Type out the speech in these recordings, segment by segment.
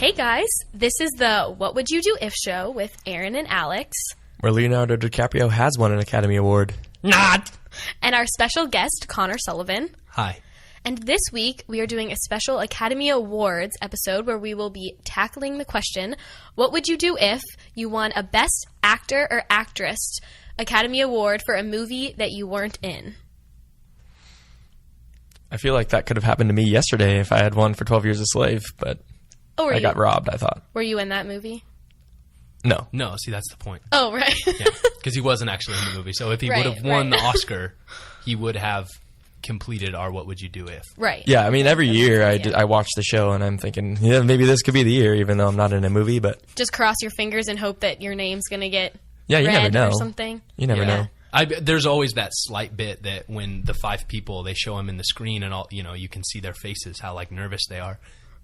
Hey guys, this is the What Would You Do If show with Aaron and Alex. Where Leonardo DiCaprio has won an Academy Award. Not! And our special guest, Connor Sullivan. Hi. And this week, we are doing a special Academy Awards episode where we will be tackling the question, what would you do if you won a Best Actor or Actress Academy Award for a movie that you weren't in? I feel like that could have happened to me yesterday if I had won for 12 Years a Slave, but I got robbed, I thought. Were you in that movie? No. No, see, that's the point. Oh, right. Yeah, because he wasn't actually in the movie. So if he would have won the Oscar, he would have completed our What Would You Do If. Right. Yeah, I mean, every year I watch the show and I'm thinking, yeah, maybe this could be the year, even though I'm not in a movie, but... Just cross your fingers and hope that your name's going to get you never read know. Or something. You never know. There's always that slight bit that when the five people, they show them in the screen and all, you can see their faces, how like nervous they are.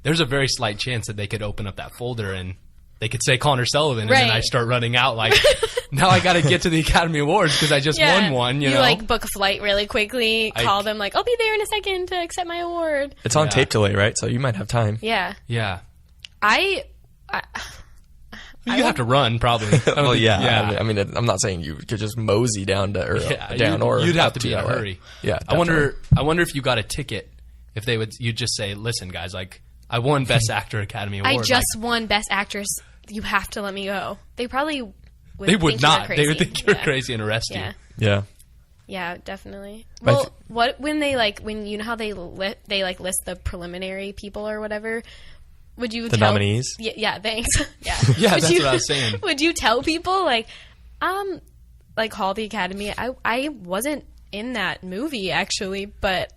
There's a very slight chance that they could open up that folder and they could say Connor Sullivan, and then I start running out like, now I got to get to the Academy Awards because I just won one. You know, like book a flight really quickly, call them like, I'll be there in a second to accept my award. It's on tape delay, right? So you might have time. Yeah. Yeah. You have to run, probably. Well, yeah. I mean, I'm not saying you could just mosey down to, you'd have to be in a hurry. Yeah, I wonder if you got a ticket, if you'd just say, listen, guys, like, I won Best Actor Academy Award. I just won Best Actress. You have to let me go. They probably would. They would think not. You're They would think you're crazy and arrest you. Yeah. Yeah, definitely. Well, when they you know how they list the preliminary people or whatever. Would you the nominees? Yeah, thanks. Yeah, yeah, that's what I was saying. Would you tell people call the Academy? I wasn't in that movie actually, but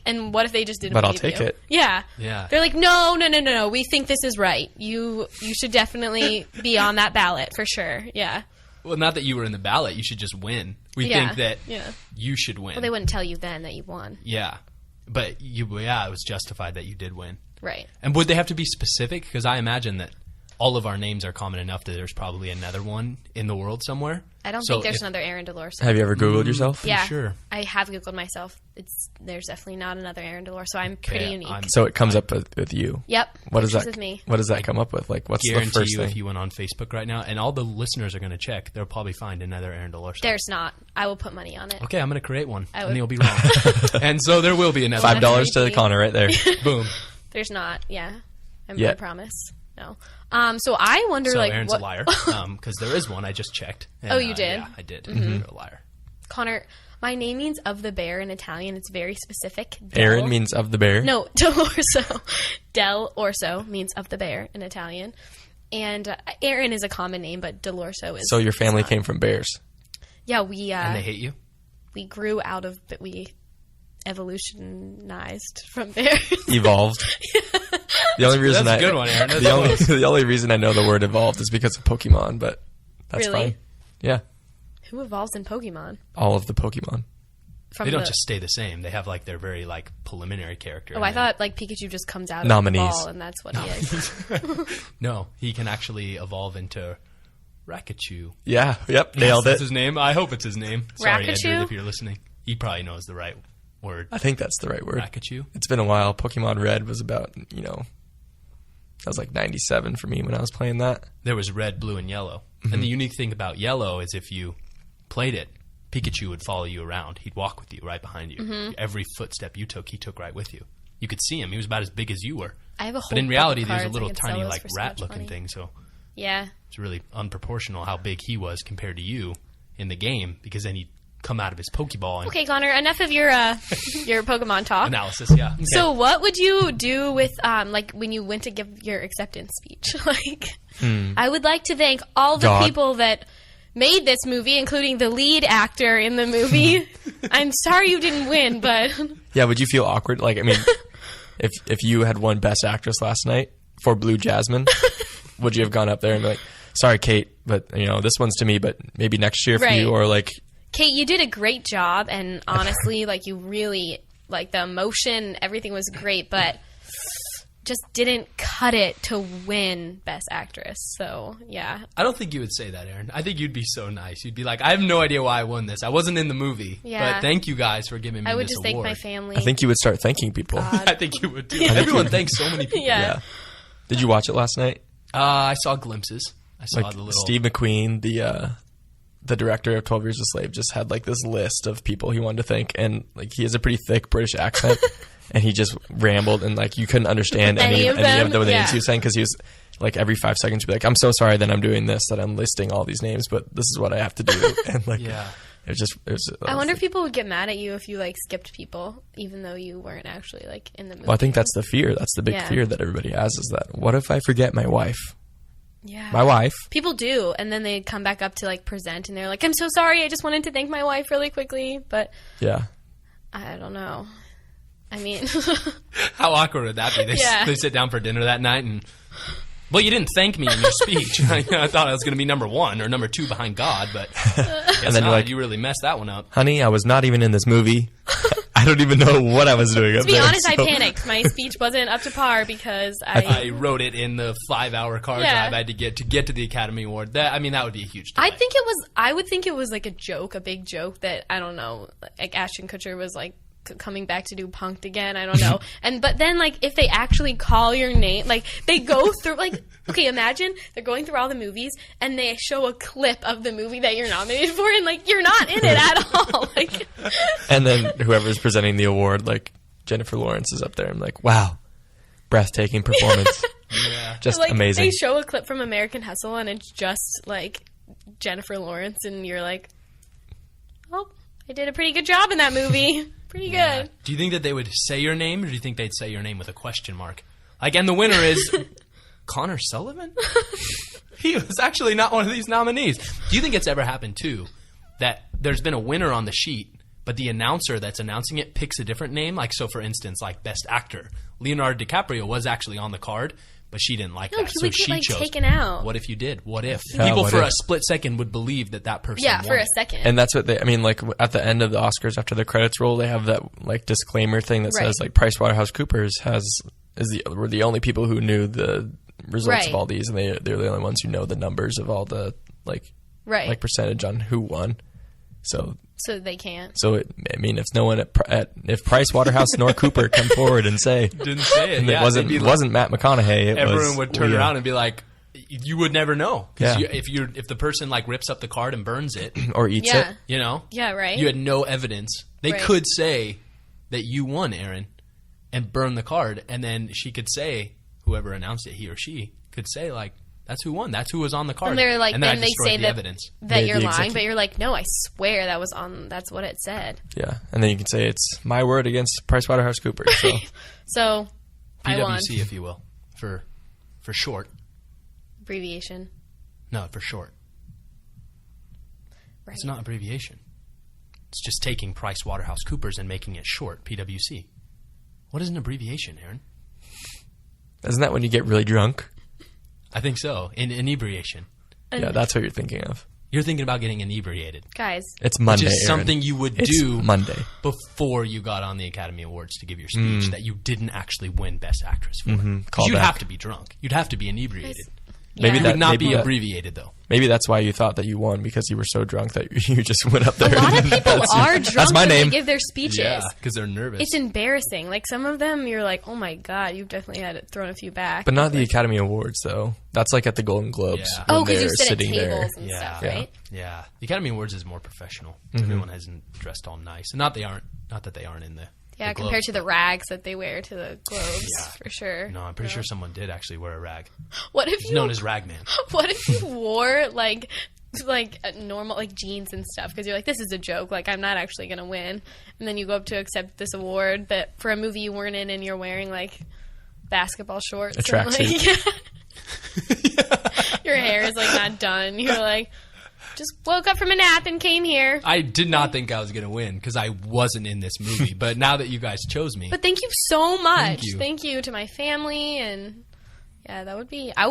and what if they just didn't? But I'll take it. Yeah, yeah. They're like, no. We think this is right. You should definitely be on that ballot for sure. Yeah. Well, not that you were in the ballot. You should just win. We think that you should win. Well, they wouldn't tell you then that you won. Yeah, but it was justified that you did win. Right. And would they have to be specific? Because I imagine that all of our names are common enough that there's probably another one in the world somewhere. I don't think there's another Aaron Delorso. Have you ever Googled yourself? Yeah, sure. I have Googled myself. There's definitely not another Aaron Delorso, so I'm pretty unique. So it comes up with you. Yep. What does that? With me. What does that come up with? Like, what's the first thing? If you went on Facebook right now, and all the listeners are going to check, they'll probably find another Aaron Delorso. There's not. I will put money on it. Okay, I'm going to create one, and you'll be wrong. And so there will be another. $5 to Connor right there. Boom. There's not. Yeah. I promise. No. So I wonder, so Aaron's a liar, because there is one. I just checked. And, you did? Yeah, I did. Mm-hmm. You're a liar. Connor, my name means of the bear in Italian. It's very specific. Aaron means of the bear? No, Delorso. Del Orso means of the bear in Italian. And Aaron is a common name, but Delorso is... So your family came from bears? Yeah, we... and they hate you? We grew out of... We evolutionized from bears. Evolved. The only reason that's a good one, Aaron. The only reason I know the word evolved is because of Pokemon, but that's really? fine. Yeah. Who evolves in Pokemon? All of the Pokemon. They don't just stay the same. They have their very preliminary character. Oh, I thought Pikachu just comes out nominees. of the ball and that's what he is. No, he can actually evolve into Raichu. Yeah. Yep. Nailed it. That's his name. I hope it's his name. Sorry, Raichu? Edward, if you're listening. He probably knows the right word. I think that's the right word. Raichu. It's been a while. Pokemon Red was about, that was 97 for me when I was playing that. There was red, blue, and yellow. Mm-hmm. And the unique thing about yellow is if you played it, Pikachu would follow you around. He'd walk with you right behind you. Mm-hmm. Every footstep you took, he took right with you. You could see him. He was about as big as you were. I have a whole But in reality, there's there's a little tiny rat-looking thing. So yeah, it's really unproportional how big he was compared to you in the game, because then he'd come out of his Pokeball. And okay, Connor, enough of your Pokemon talk. Analysis, yeah. Okay. So what would you do with when you went to give your acceptance speech? I would like to thank all the people that made this movie, including the lead actor in the movie. I'm sorry you didn't win, but yeah, would you feel awkward? If you had won Best Actress last night for Blue Jasmine, would you have gone up there and be like, sorry, Kate, but this one's to me, but maybe next year for you, or Kate, you did a great job, and honestly, you really, the emotion, everything was great, but just didn't cut it to win Best Actress. So, yeah. I don't think you would say that, Aaron. I think you'd be so nice. You'd be like, I have no idea why I won this. I wasn't in the movie. Yeah. But thank you guys for giving me this award. I would just thank my family. I think you would start thanking people. I think you would, too. Everyone thanks so many people. Yeah. Did you watch it last night? I saw glimpses. I saw Like the little... Steve McQueen, the director of 12 Years a Slave, just had like this list of people he wanted to thank, and like he has a pretty thick British accent, and he just rambled, and like you couldn't understand any of the names he was saying, because he was like every 5 seconds he'd be like, I'm so sorry that I'm doing this, that I'm listing all these names, but this is what I have to do. And like it was I wonder if people would get mad at you if you like skipped people even though you weren't actually like in the movie. Well, I think that's the fear. That's the big fear that everybody has, is that what if I forget my wife? Yeah. My wife. People do, and then they come back up to like present, and they're like, I'm so sorry, I just wanted to thank my wife really quickly, but yeah, I don't know. I mean, how awkward would that be? They sit down for dinner that night, and well, you didn't thank me in your speech. I thought I was going to be number 1 or number 2 behind God, but and then you're like, you really messed that one up, honey. I was not even in this movie. I don't even know what I was doing. To be honest, I panicked. My speech wasn't up to par because I wrote it in the 5-hour car drive I had to get to the Academy Award. That would be a huge delay. I would think it was like a joke, a big joke that, I don't know, like Ashton Kutcher was like coming back to do Punk'd again. I don't know. But then like if they actually call your name, like they go through like, okay, imagine they're going through all the movies and they show a clip of the movie that you're nominated for, and like you're not in it at all. Like, and then whoever's presenting the award, like Jennifer Lawrence is up there, and like, wow, breathtaking performance. Just like, amazing. They show a clip from American Hustle and it's just like Jennifer Lawrence, and you're like, oh, I did a pretty good job in that movie. Pretty good. Do you think that they would say your name, or do you think they'd say your name with a question mark? Like, and the winner is Connor Sullivan? He was actually not one of these nominees. Do you think it's ever happened, too, that there's been a winner on the sheet, but the announcer that's announcing it picks a different name? Like, so for instance, like Best Actor. Leonardo DiCaprio was actually on the card, but she didn't like that. So she chose. Taken out. What if you did? What if? People for a split second would believe that person won. For a second. And that's what like at the end of the Oscars, after the credits roll, they have that like disclaimer thing that says like PricewaterhouseCoopers were the only people who knew the results of all these, and they're the only ones who know the numbers of all the like percentage on who won. So they can't. So if no one if Price, Waterhouse, nor Cooper come forward and didn't say it, it wasn't Matt McConaughey. Everyone would turn around and be like, you would never know. If the person like rips up the card and burns it or eats it, you know, right. You had no evidence. They could say that you won, Aaron, and burn the card, and then she could say, whoever announced it, he or she could say like, that's who won. That's who was on the card. And they're like, and then they say the evidence. that you're lying, but you're like, no, I swear that was on. That's what it said. Yeah, and then you can say it's my word against PricewaterhouseCoopers. So I won. PwC, if you will, for short. Abbreviation. No, for short. Right. It's not abbreviation. It's just taking PricewaterhouseCoopers and making it short. PwC. What is an abbreviation, Aaron? Isn't that when you get really drunk? I think so. In inebriation. Yeah, that's what you're thinking of. You're thinking about getting inebriated. Guys. It's Monday, which is something you would do Monday before you got on the Academy Awards to give your speech that you didn't actually win Best Actress for. You'd have to be drunk. You'd have to be inebriated. Maybe that would not be abbreviated, though. Maybe that's why you thought that you won, because you were so drunk that you just went up there. A lot of people are drunk when they give their speeches. Yeah, because they're nervous. It's embarrassing. Like, some of them, you're like, oh my God, you've definitely had thrown a few back. But not the Academy Awards, though. That's like at the Golden Globes. Yeah. Oh, because you sit at tables and stuff, right? Yeah. The Academy Awards is more professional. Everyone isn't dressed all nice. And not that they aren't in the... Yeah, compared to the rags that they wear to the Globes, for sure. No, I'm pretty sure someone did actually wear a rag. What if He's known as Ragman. What if you wore like normal like jeans and stuff, because you're like, this is a joke, like I'm not actually gonna win, and then you go up to accept this award that for a movie you weren't in, and you're wearing like basketball shorts, a tracksuit. Your hair is like not done. You're like, just woke up from a nap and came here. I did not think I was going to win because I wasn't in this movie. But now that you guys chose me. But thank you so much. Thank you to my family. And yeah, that would be... I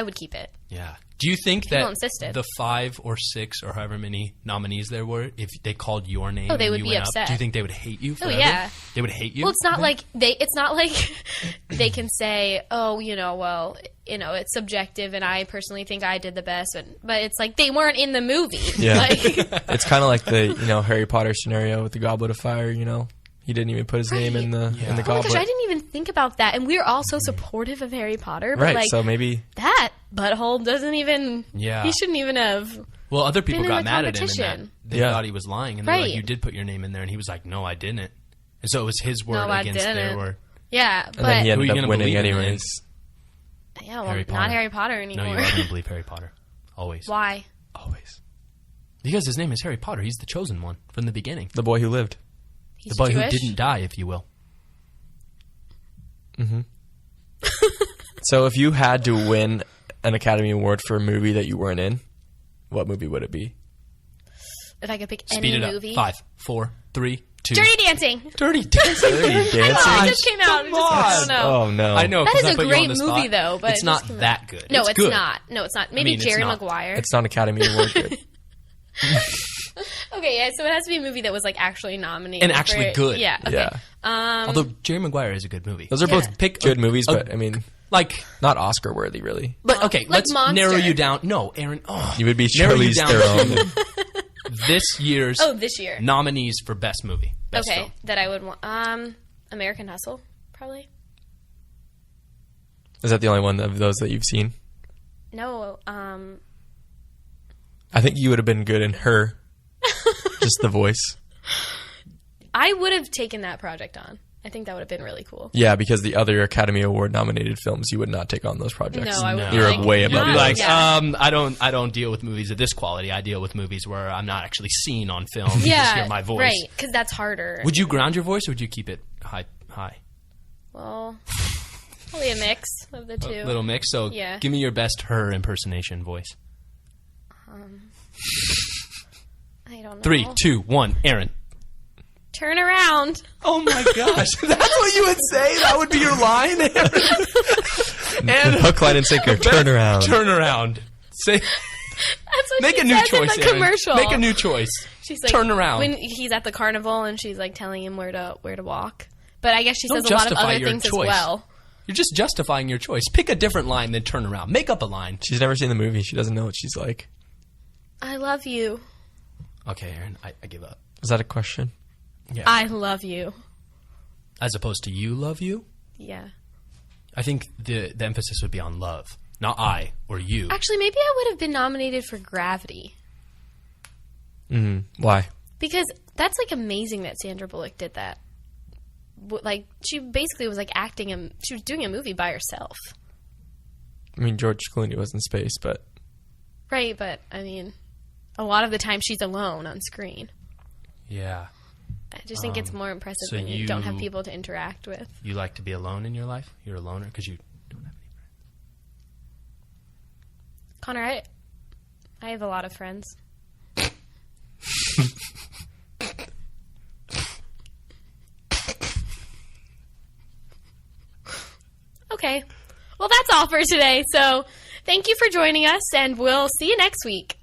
would keep it. Yeah. Do you think that insisted. the 5 or 6 or however many nominees there were, if they called your name, they would be upset. Do you think they would hate you forever? Oh, yeah. They would hate you? Well, it's not like they can say, oh, it's subjective and I personally think I did the best, but it's like they weren't in the movie. Yeah. Like, it's kind of like the Harry Potter scenario with the Goblet of Fire, He didn't even put his name in the Oh my goblet. gosh, I didn't even think about that. And we're all so supportive of Harry Potter. But Right, like, so maybe... that butthole doesn't even... Yeah. He shouldn't even have... Well, other people been in got the mad at him and competition. they thought he was lying. And they're like, Right. you did put your name in there. And he was like, no, I didn't. And so it was his word I against their didn't. word. Yeah, And then he Who are ended you up gonna winning believe in, anyways. yeah, well, Harry Potter. not Harry Potter No, anymore. you are going to believe Harry Potter. Always. Why? Always. Because his name is Harry Potter. He's the chosen one from the beginning. The boy who lived. He's the boy Jewish? who didn't die, if you will. So if you had to win an Academy Award for a movie that you weren't in, what movie would it be? If I could pick Speed any it up. movie. 5, 4, 3, 2. Dirty Dancing. Dirty Dancing. Dirty Dancing? It just came out. Come I don't know. Oh, no. I know. That 'cause is I a put you on great the movie, spot. though, but it's it not just came that good. No, it's good. not. No, it's not. Maybe mean, it's Jerry not. Maguire. It's not Academy Award good. Okay, yeah, so it has to be a movie that was like actually nominated. And actually for, good. Yeah. Okay. Yeah. Although Jerry Maguire is a good movie. Those are both Pick good movies, a- but, I mean, Like, not Oscar-worthy, really. but okay, Like let's Monster. narrow you down. No, Aaron. Oh, You would be narrow you Charlize down Theron. to this year's this year. nominees for best movie. Best Okay, film. that I would want. American Hustle, probably. Is that the only one of those that you've seen? No, I think you would have been good in Her. Just the voice. I would have taken that project on. I think that would have been really cool. Yeah, because the other Academy Award nominated films, you would not take on those projects. No, I wouldn't. You're Like, way above You'd be not- like, yeah. I don't deal with movies of this quality. I deal with movies where I'm not actually seen on film. You Yeah, just hear my voice. right, because that's harder. Would you ground your voice or would you keep it high? Well, probably a mix of the two. A little mix. So Yeah. give me your best Her impersonation voice. I don't know. 3, 2, 1. Aaron. Turn around. Oh my gosh, that's what you would say. That would be your line, Aaron. Hook, line, and sinker. Turn around. Turn around. Say. That's what Make she a new says choice, in the Aaron. commercial. Make a new choice. She's like, Turn around. when he's at the carnival and she's like telling him where to walk. But I guess she Don't says a lot of justify other your things choice. as well. You're just justifying your choice. Pick a different line than turn around. Make up a line. She's never seen the movie. She doesn't know what she's like. I love you. Okay, Aaron, I give up. Is that a question? Yeah. I love you. As opposed to you love you, Yeah. I think the emphasis would be on love, not I or you. Actually, maybe I would have been nominated for Gravity. Why? Because that's like amazing that Sandra Bullock did that. Like, she basically was like she was doing a movie by herself. I mean, George Clooney was in space, but... Right, but I mean, a lot of the time she's alone on screen. Yeah. I just think it's more impressive so when you don't have you- people to interact with. You like to be alone in your life? You're a loner because you don't have any friends. Connor, I have a lot of friends. Okay. Well, that's all for today. So thank you for joining us, and we'll see you next week.